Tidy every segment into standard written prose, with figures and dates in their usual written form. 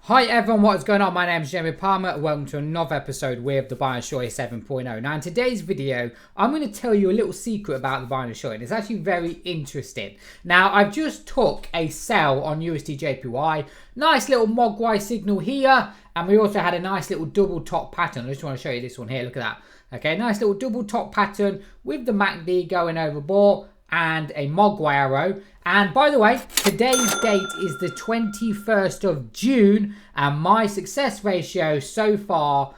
Hi everyone, what is going on? My name is Jeremy Palmer. Welcome to another episode with the Binary 7.0. Now in today's video, I'm going to tell you a little secret about the Binary. It's actually very interesting. Now I've just took a sell on USD JPY. Nice little Mogwai signal here. And we also had a nice little double top pattern. I just want to show you this one here. Look at that. Okay, nice little double top pattern with the MACD going overbought and a Mogwai arrow. And by the way, today's date is the 21st of June and my success ratio so far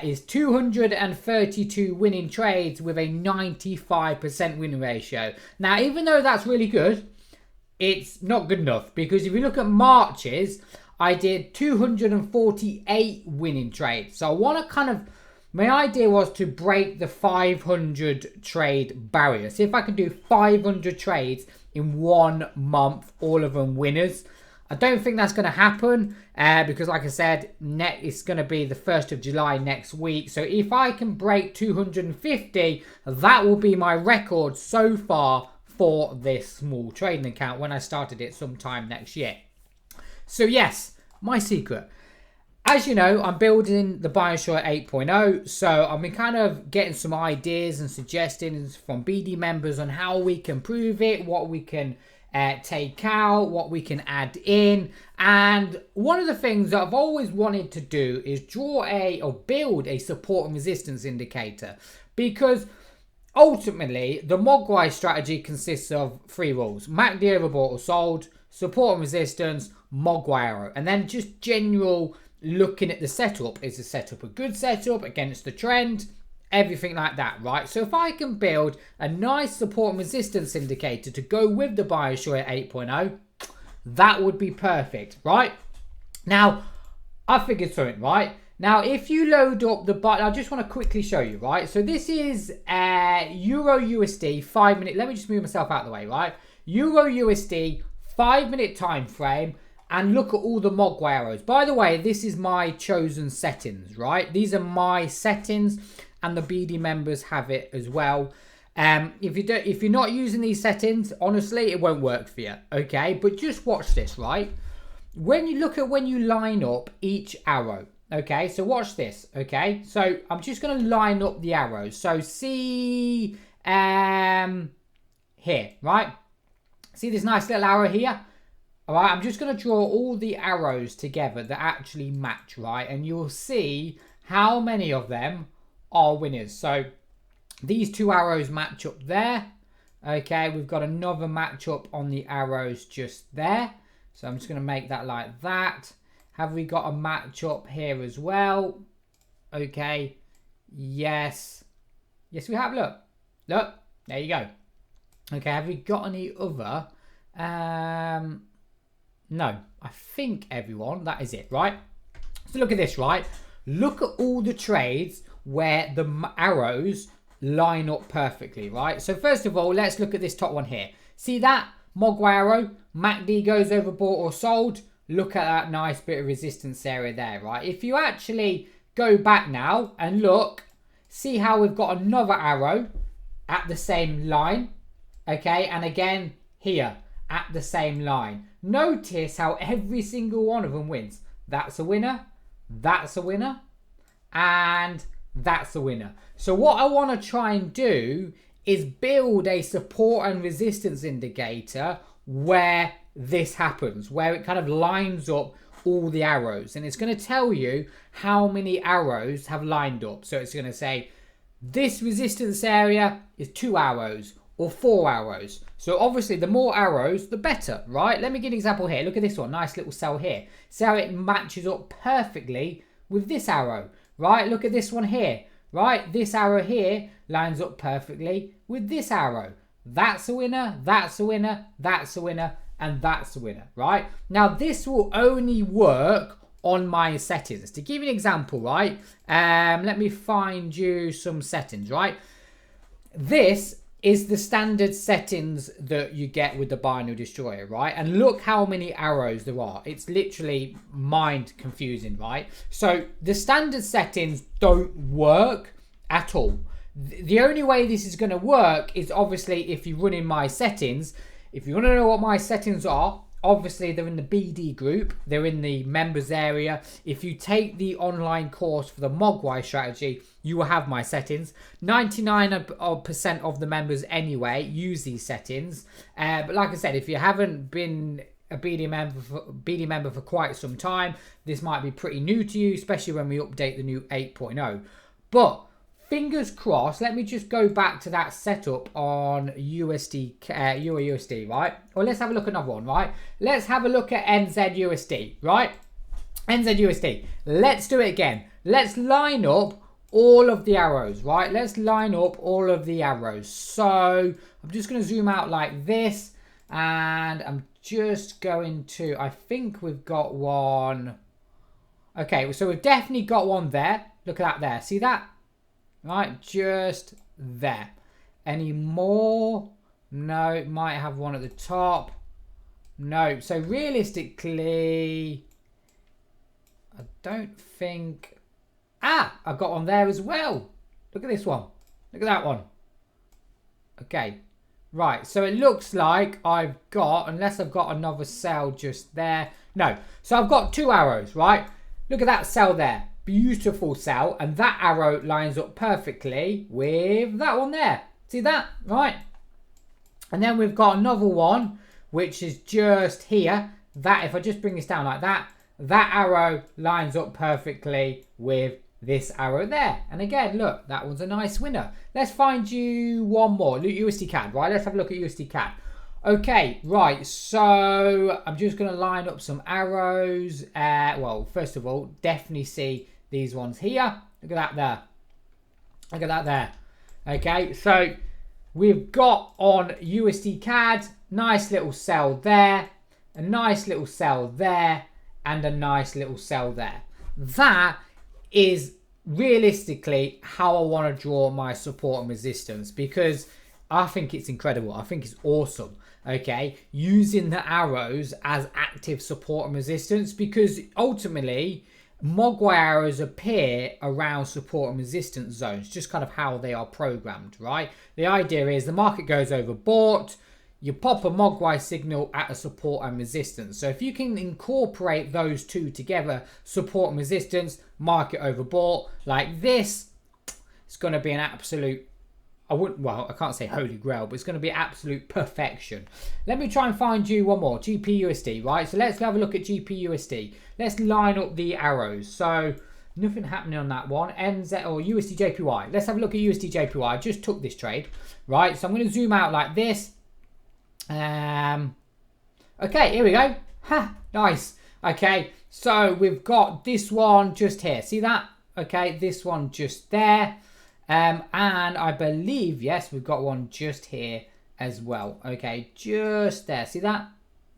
is 232 winning trades with a 95% winning ratio. Now, even though that's really good, it's not good enough, because if you look at March's, I did 248 winning trades. So I want to my idea was to break the 500 trade barrier. See if I can do 500 trades in 1 month, all of them winners. I don't think that's going to happen because, like I said, it's going to be the 1st of July next week. So if I can break 250, that will be my record so far for this small trading account when I started it sometime next year. So yes, my secret. As you know, I'm building the Binary 8.0, so I've been kind of getting some ideas and suggestions from BD members on how we can improve it, what we can take out, what we can add in. And one of the things that I've always wanted to do is build a support and resistance indicator, because ultimately the Mogwai strategy consists of 3 rules: MACD overbought or sold, support and resistance, Mogwai arrow, and then just general looking at the setup. Is the setup a good setup against the trend? Everything like that, right? So if I can build a nice support and resistance indicator to go with the Binary 8.0, that would be perfect, right? Now, I figured something, right? Now, if you load up the button, I just want to quickly show you, right? So this is Euro USD 5 minute. Let me just move myself out of the way, right? Euro USD 5 minute time frame. And look at all the Mogwai arrows. By the way, this is my chosen settings, right? These are my settings, and the BD members have it as well. If you're not using these settings, honestly, it won't work for you, okay? But just watch this, right? When you line up each arrow, okay? So watch this, okay? So I'm just going to line up the arrows. So see here, right? See this nice little arrow here? All right, I'm just going to draw all the arrows together that actually match, right? And you'll see how many of them are winners. So these 2 arrows match up there. Okay, we've got another match up on the arrows just there. So I'm just going to make that like that. Have we got a match up here as well? Okay, yes. Yes, we have. Look, there you go. Okay, have we got any other? No, I think everyone, that is it, right? So look at this, right? Look at all the trades where the arrows line up perfectly, right? So first of all, let's look at this top one here. See that Mogwai arrow? MACD goes overbought or sold. Look at that nice bit of resistance area there, right? If you actually go back now and look, see how we've got another arrow at the same line, okay? And again, here at the same line. Notice how every single one of them wins. That's a winner, that's a winner, and that's a winner. So what I want to try and do is build a support and resistance indicator where this happens, where it kind of lines up all the arrows, and it's going to tell you how many arrows have lined up. So it's going to say this resistance area is 2 arrows or 4 arrows. So obviously the more arrows, the better, right? Let me give an example here. Look at this one, nice little cell here. See how it matches up perfectly with this arrow, right? Look at this one here, right? This arrow here lines up perfectly with this arrow. That's a winner, that's a winner, that's a winner, and that's a winner, right? Now this will only work on my settings. To give you an example, right? Let me find you some settings, right? This is the standard settings that you get with the Binary Destroyer, right? And look how many arrows there are. It's literally mind confusing, right? So the standard settings don't work at all. The only way this is going to work is obviously if you run in my settings. If you want to know what my settings are, obviously they're in the BD group, they're in the members area. If you take the online course for the Mogwai strategy, you will have my settings. 99% of the members anyway use these settings, but like I said, if you haven't been a BD member for quite some time, this might be pretty new to you, especially when we update the new 8.0. But fingers crossed, let me just go back to that setup on USD, Euro USD, right? Or let's have a look at another one, right? Let's have a look at NZUSD, right? NZUSD. Let's do it again. Let's line up all of the arrows, right? Let's line up all of the arrows. So I'm just going to zoom out like this, and I'm just going to, I think we've got one. Okay, so we've definitely got one there. Look at that there. See that? Right, just there. Any more? No, might have one at the top. No, so realistically, I don't think... Ah, I've got one there as well. Look at this one. Look at that one. Okay, right, so it looks like I've got, unless I've got another cell just there. No, so I've got two arrows, right? Look at that cell there. Beautiful cell, and that arrow lines up perfectly with that one there. See that? Right. And then we've got another one which is just here. That, if I just bring this down like that, that arrow lines up perfectly with this arrow there. And again, look, that one's a nice winner. Let's find you one more. USD CAD, right? Let's have a look at USD CAD. Okay, right, so I'm just going to line up some arrows. Well, first of all, definitely see these ones here. Look at that there. Look at that there. Okay, so we've got on USD CAD, nice little cell there, a nice little cell there, and a nice little cell there. That is realistically how I want to draw my support and resistance, because I think it's incredible. I think it's awesome. Okay, using the arrows as active support and resistance, because ultimately Mogwai arrows appear around support and resistance zones, just kind of how they are programmed, right? The idea is the market goes overbought, you pop a Mogwai signal at a support and resistance. So if you can incorporate those two together, support and resistance, market overbought, like this, it's going to be an absolute, I can't say holy grail, but it's going to be absolute perfection. Let me try and find you one more, GPUSD, right? So let's have a look at GPUSD. Let's line up the arrows. So nothing happening on that one. NZ or USDJPY. Let's have a look at USDJPY. I just took this trade, right? So I'm going to zoom out like this. Okay, here we go. Ha, nice. Okay, so we've got this one just here. See that? Okay, this one just there. And I believe, yes, we've got one just here as well. Okay, just there. See that?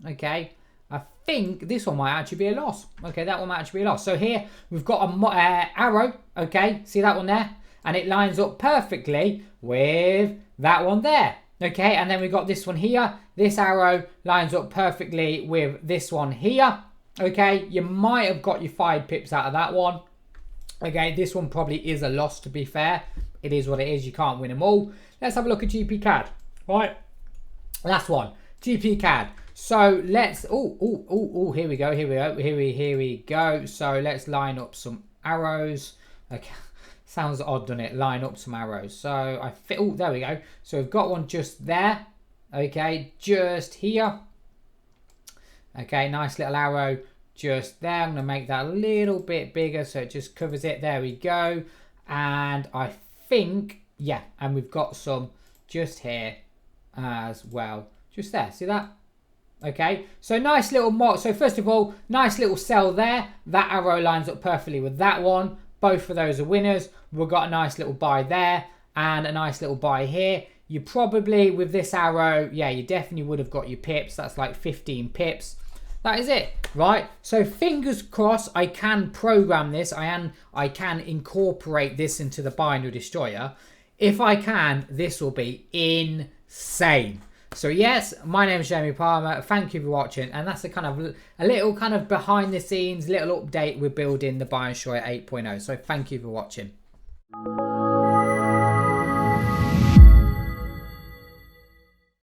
Okay, I think this one might actually be a loss. Okay, that one might actually be a loss. So here we've got a arrow. Okay, see that one there? And it lines up perfectly with that one there. Okay, and then we've got this one here. This arrow lines up perfectly with this one here. Okay, you might have got your 5 pips out of that one. Okay, this one probably is a loss, to be fair. It is what it is. You can't win them all. Let's have a look at GP CAD. Right, last one. GP CAD. So let's, here we go, here we go. So let's line up some arrows. Okay, sounds odd, doesn't it? Line up some arrows. So there we go. So we've got one just there. Okay, just here. Okay, nice little arrow just there. I'm going to make that a little bit bigger so it just covers it. There we go. And I think, yeah, and we've got some just here as well. Just there. See that? Okay, so nice little so first of all, nice little sell there. That arrow lines up perfectly with that one. Both of those are winners. We've got a nice little buy there and a nice little buy here. You probably, with this arrow, yeah, you definitely would have got your pips. That's like 15 pips. That is it, right? So fingers crossed I can program this. I can incorporate this into the binary destroyer. If I can, this will be insane. So yes, my name is Jamie Palmer. Thank you for watching, and that's a little kind of behind the scenes little update we're building the Buy and Destroyer 8.0. So thank you for watching.